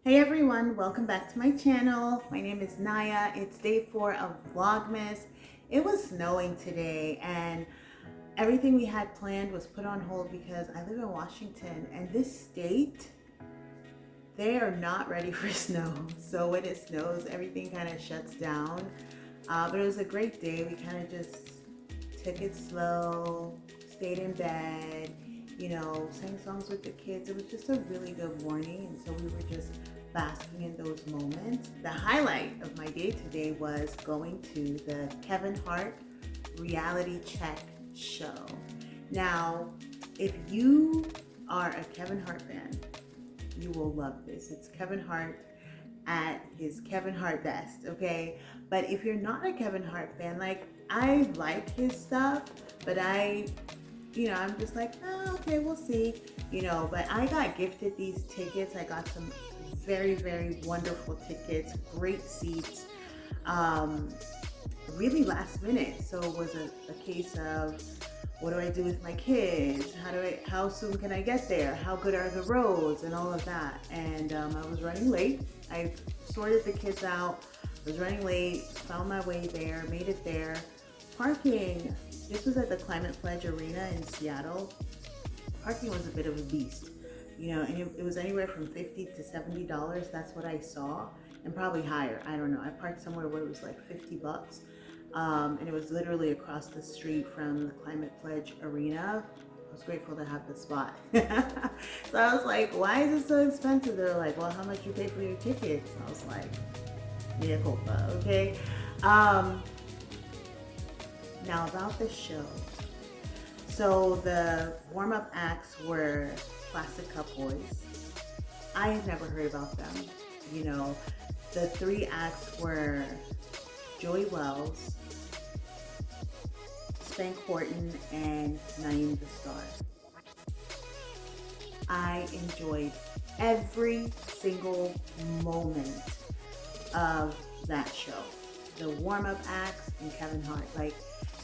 Hey everyone, welcome back to my channel. My name is Naya. It's day 4 of Vlogmas. It was snowing today and everything we had planned was put on hold because I live in Washington and this state, they are not ready for snow. So when it snows, everything kind of shuts down. But it was a great day. We kind of just took it slow, stayed in bed, sang songs with the kids. It was just a really good morning, and so we were just basking in those moments. The highlight of my day today was going to the Kevin Hart reality check show. Now, if you are a Kevin Hart fan, you will love this. It's Kevin Hart at his Kevin Hart best, okay? But if you're not a Kevin Hart fan, I like his stuff, but I'm just like, oh, okay, we'll see, but I got gifted these tickets. I got some very, very wonderful tickets, great seats, really last minute. So it was a case of, what do I do with my kids? How soon can I get there? How good are the roads and all of that? And I was running late. I sorted the kids out, was running late, found my way there, made it there. Parking, this was at the Climate Pledge Arena in Seattle. Parking was a bit of a beast, and it was anywhere from $50 to $70. That's what I saw, and probably higher. I don't know. I parked somewhere where it was like $50. And it was literally across the street from the Climate Pledge Arena. I was grateful to have the spot. So I was like, why is it so expensive? They're like, well, how much you pay for your tickets? And I was like, mea culpa, okay? Now about the show. So the warm-up acts were Plastic Cup Boys. I had never heard about them. The 3 acts were Joey Wells, Spank Horton, and Naeem the Star. I enjoyed every single moment of that show. The warm-up acts and Kevin Hart,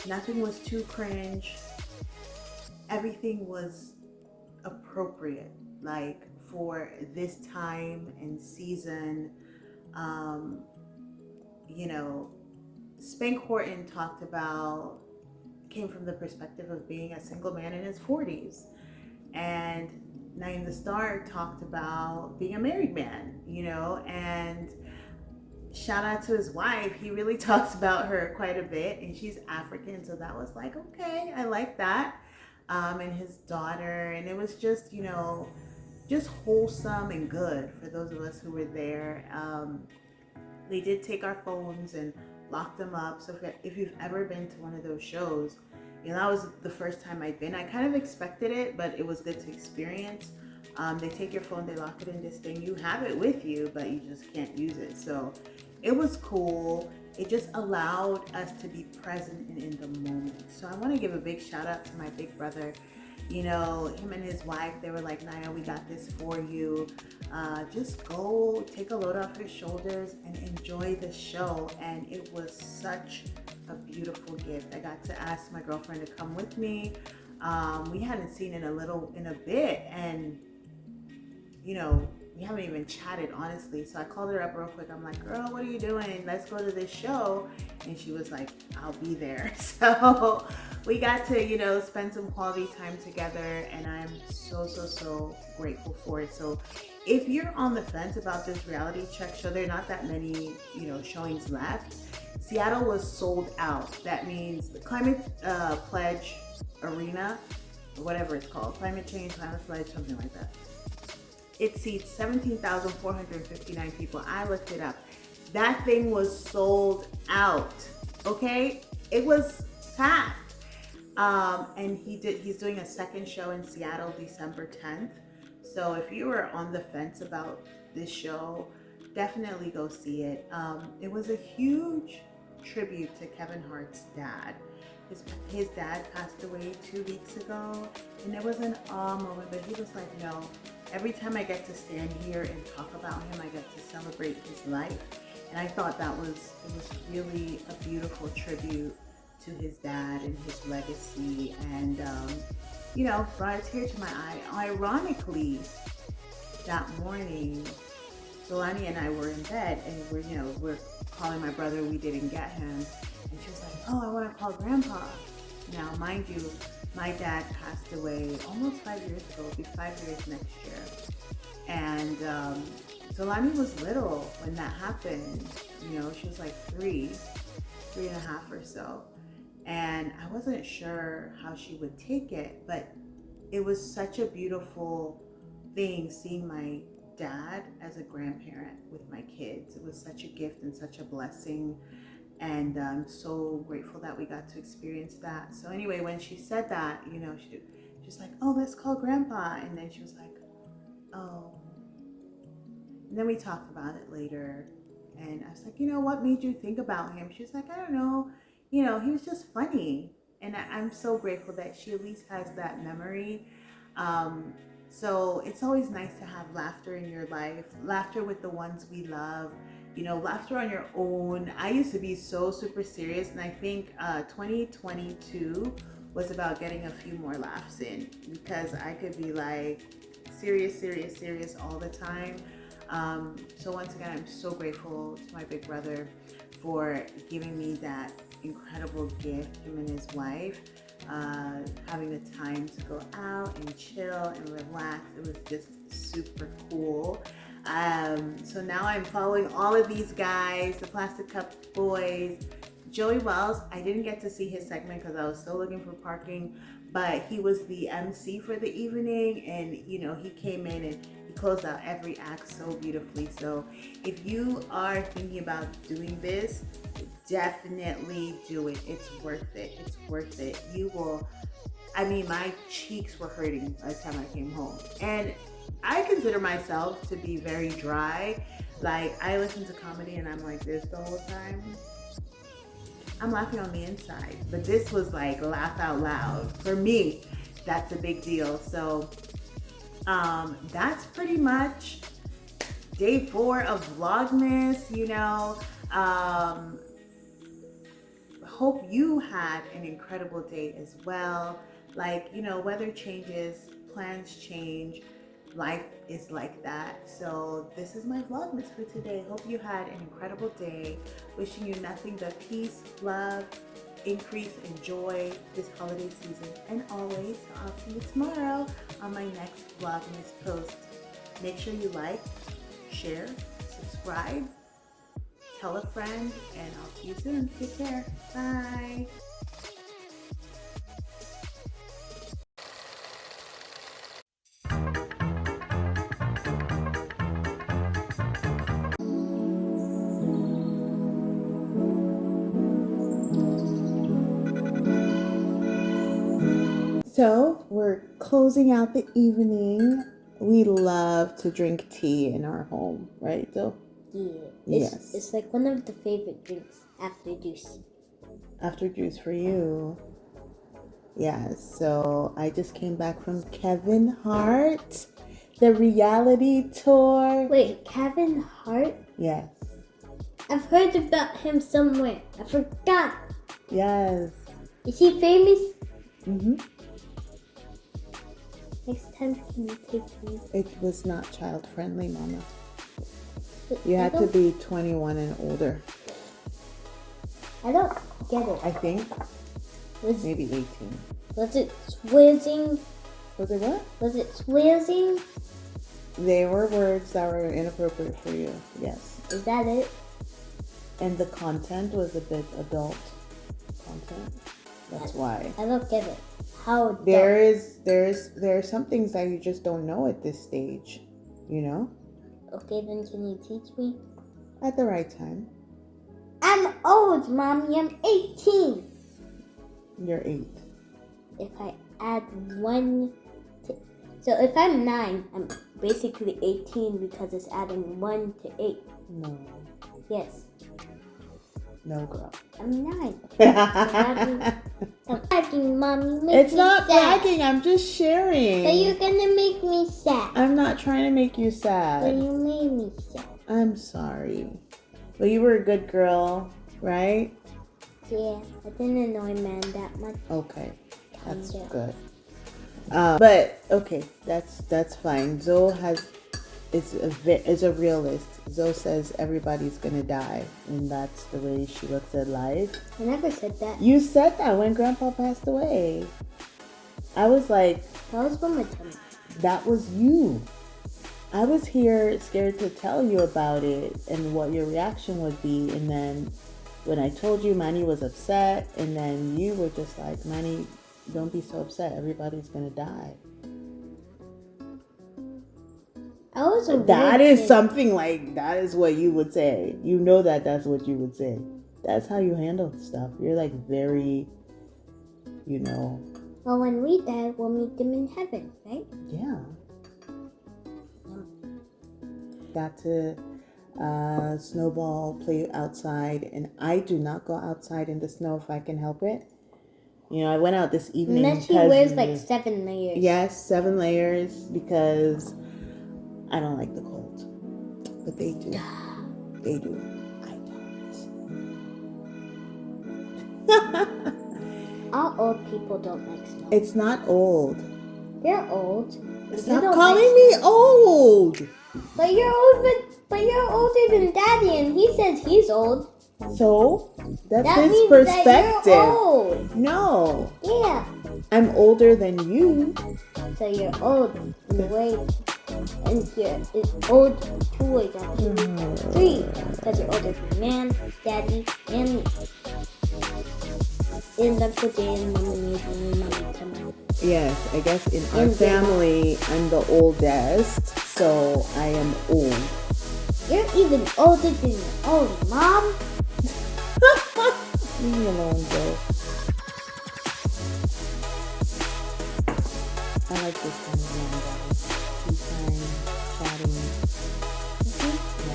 nothing was too cringe. Everything was appropriate, for this time and season. Spank Horton came from the perspective of being a single man in his 40s. And Naeem the Star talked about being a married man, and shout out to his wife. He really talks about her quite a bit, and she's African, so that was like, okay, I like that. And his daughter, and it was just, just wholesome and good for those of us who were there. They did take our phones and lock them up. So if you've ever been to one of those shows, that was the first time I'd been. I kind of expected it, but it was good to experience. They take your phone, they lock it in this thing. You have it with you, but you just can't use it. So it was cool. It just allowed us to be present and in the moment. So I want to give a big shout out to my big brother. Him and his wife, they were like, Naya, we got this for you. Just go take a load off your shoulders and enjoy the show. And it was such a beautiful gift. I got to ask my girlfriend to come with me. We hadn't seen in a bit, and we haven't even chatted, honestly. So I called her up real quick. I'm like, girl, what are you doing? Let's go to this show. And she was like, I'll be there. So we got to, spend some quality time together, and I'm so grateful for it. So if you're on the fence about this reality check show, there are not that many, showings left. Seattle was sold out. That means the Climate Pledge Arena, or whatever it's called, Climate Change, Climate Pledge, something like that. It seats 17,459 people. I looked it up. That thing was sold out, okay? It was packed. And he's doing a second show in Seattle, December 10th. So if you were on the fence about this show, definitely go see it. It was a huge tribute to Kevin Hart's dad. His dad passed away 2 weeks ago, and it was an awe moment, but he was like, no, every time I get to stand here and talk about him, I get to celebrate his life. And I thought it was really a beautiful tribute to his dad and his legacy, and brought a tear to my eye. Ironically, that morning, Solani and I were in bed, and we're calling my brother. We didn't get him, and she was like, "Oh, I want to call Grandpa." Now, mind you, my dad passed away almost 5 years ago. It'll be 5 years next year, and Solani was little when that happened. She was like 3.5 or so, and I wasn't sure how she would take it, but it was such a beautiful thing seeing my dad as a grandparent with my kids. It was such a gift and such a blessing, and I'm so grateful that we got to experience that. So anyway, when she said that, she's like, "Oh, let's call Grandpa," and then she was like, "Oh," and then we talked about it later, and I was like, "What made you think about him?" She was like, "I don't know, he was just funny," and I'm so grateful that she at least has that memory. So it's always nice to have laughter in your life, laughter with the ones we love, laughter on your own. I used to be so super serious, and I think 2022 was about getting a few more laughs in, because I could be like serious all the time. So once again, I'm so grateful to my big brother for giving me that incredible gift, him and his wife. Having the time to go out and chill and relax. It was just super cool. So now I'm following all of these guys, the Plastic Cup Boys. Joey Wells, I didn't get to see his segment because I was still looking for parking, but he was the MC for the evening, and he came in and he closed out every act so beautifully. So if you are thinking about doing this, definitely do it. It's worth it. It's worth it. You will, my cheeks were hurting by the time I came home. And I consider myself to be very dry. Like, I listen to comedy and I'm like this the whole time. I'm laughing on the inside. But this was like laugh out loud. For me, that's a big deal. So that's pretty much day 4 of Vlogmas, hope you had an incredible day as well. Like, weather changes, plans change, life is like that. So this is my Vlogmas for today. Hope you had an incredible day. Wishing you nothing but peace, love, increase, and joy this holiday season. And always, I'll see you tomorrow on my next Vlogmas post. Make sure you like, share, subscribe, tell a friend, and I'll see you soon. Take care. Bye. So we're closing out the evening. We love to drink tea in our home, right, Joe? Yeah. Yes. It's like one of the favorite drinks after juice. After juice for you. Yes. So I just came back from Kevin Hart, the reality tour. Wait, Kevin Hart? Yes. I've heard about him somewhere. I forgot. Yes. Is he famous? Mm-hmm. Next time, can you take me? It was not child friendly, Mama. You had to be 21 and older. I don't get it. I think. Maybe 18. Was it swearing? Was it what? Was it swearing? They were words that were inappropriate for you. Yes. Is that it? And the content was a bit adult content. That's why. I don't get it. How adult? There are some things that you just don't know at this stage, Okay, then can you teach me? At the right time. I'm old, Mommy. I'm 18. You're 8. If I add 1 to... So if I'm 9, I'm basically 18 because it's adding 1 to 8. No. Yes. No, girl. I'm 9. I'm bragging, Mommy. It's not bragging. I'm just sharing. But you're gonna make me sad. I'm not trying to make you But sad. you made me sad. I'm sorry. Well, you were a good girl, right? Yeah, I didn't annoy man that much. Okay, that's Kinda. good. But okay, that's fine. Zoe has is a realist. Zoe says everybody's gonna die, and that's the way she looks at life. I never said that. You said that when Grandpa passed away. I was like, That was when my tummy. that was you. I was here scared to tell you about it and what your reaction would be, and then when I told you, Manny was upset, and then you were just like, Manny, don't be so upset. Everybody's gonna die. I was a That weird is kid. something like, that is what you would say. You know that's what you would say. That's how you handle stuff. You're like very, Well, when we die, we'll meet them in heaven, right? yeah. Got to snowball, play outside, and I do not go outside in the snow if I can help it. I went out this evening. Unless he wears like 7 layers. Yes, 7 layers, because I don't like the cold. But they do. They do. I don't. All old people don't like snow. It's not old. You're old. Stop calling me old. But you're old, but you're older than Daddy, and he says he's old. So that's That his means perspective. that you're old. No, Yeah. I'm older than you. So you're old in the way, and you're old 2 ways actually. 3, because you're older than Man, Daddy, and me. And that's what Jay and Mama need when Mommy come out. Yes, I guess in our And family, I'm the oldest, so I am old. You're even older than your own mom. Leave me alone, Joe. I like this kind of long guys. Tea time, chatting.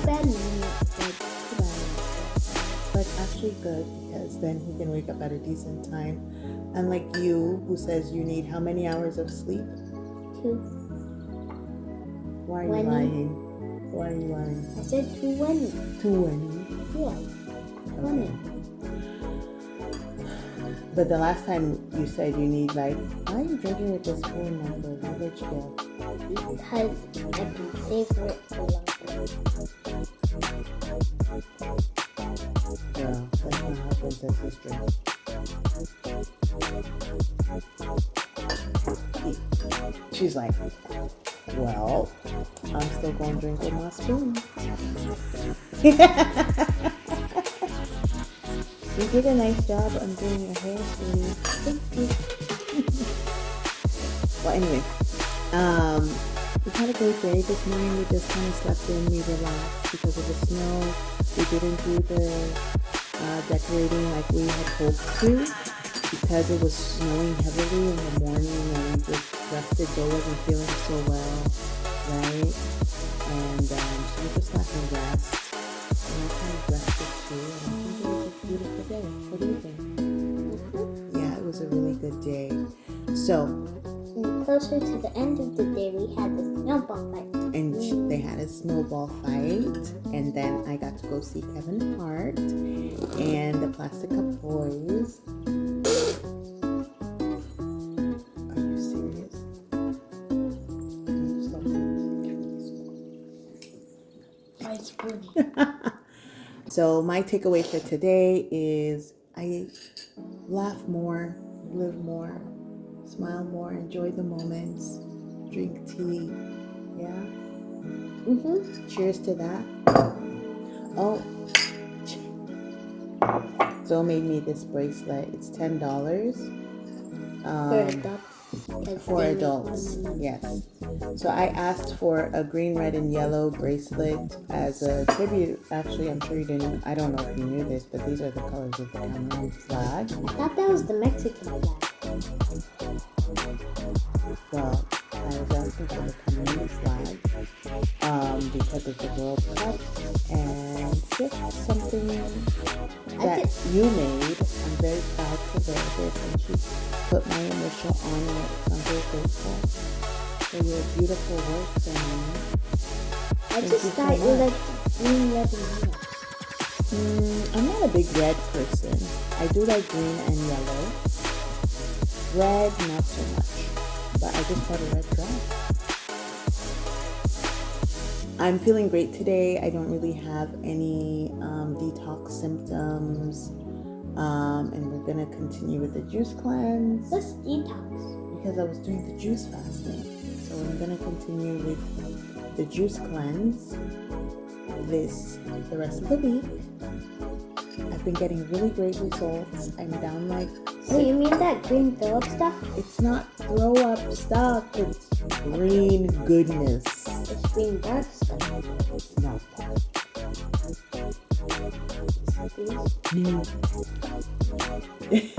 Bad man, But actually good, because then he can wake up at a decent time. Unlike you, who says you need how many hours of sleep? 2. Why are you 20. lying? Why are you lying? I said 20. 20. Yeah, 20. But the last time you said you need why are you drinking with this spoon, Michael? How rich girl? Because I can savor it for longer. Girl, that's not how princesses drink. She's like, well, I'm still going to drink with my spoon. You did a nice job on doing your hair, sweetie. Thank you. Well, anyway, we had a great day this morning. We just kind of slept in. We relaxed because of the snow. We didn't do the decorating like we had hoped to because it was snowing heavily in the morning, and we just rested. Joe wasn't feeling so well, right? And so we just had to rest. And I kind of rested too, and I think it was a beautiful day. What do you think? Yeah, it was a really good day. So, And closer to the end of the day, we had the snowball fight. and they had a snowball fight, and then I got to go see Kevin Hart and the Plastic Cup Boys. Are you serious? Can you stop It's funny. So my takeaway for today is I laugh more, live more, smile more, enjoy the moments, drink tea. Yeah. Cheers to that. Oh, Zoe made me this bracelet. It's $10. For adults. For adults, yes. So I asked for a green, red, and yellow bracelet as a tribute. Actually, I'm sure you didn't. I don't know if you knew this, but these are the colors of the Cameroon flag. I thought that was the Mexican flag. Well, I was asking for the Cameroon flag because of the World Cup, and just something that you made. I'm very proud to wear this, and she put my initial on it. I'm very grateful for your beautiful work, and I just thought you liked green, red, and yellow. I'm not a big red person. I do like green and yellow. Red, not so much. But I just bought a red dress. I'm feeling great today. I don't really have any detox symptoms. And we're gonna continue with the juice cleanse. What's detox? Because I was doing the juice fasting. So I'm gonna continue with the juice cleanse the rest of the week. I've been getting really great results. I'm down like Oh, you mean that green throw up stuff? it's not throw up stuff, it's green goodness. It's green dark stuff. No. These?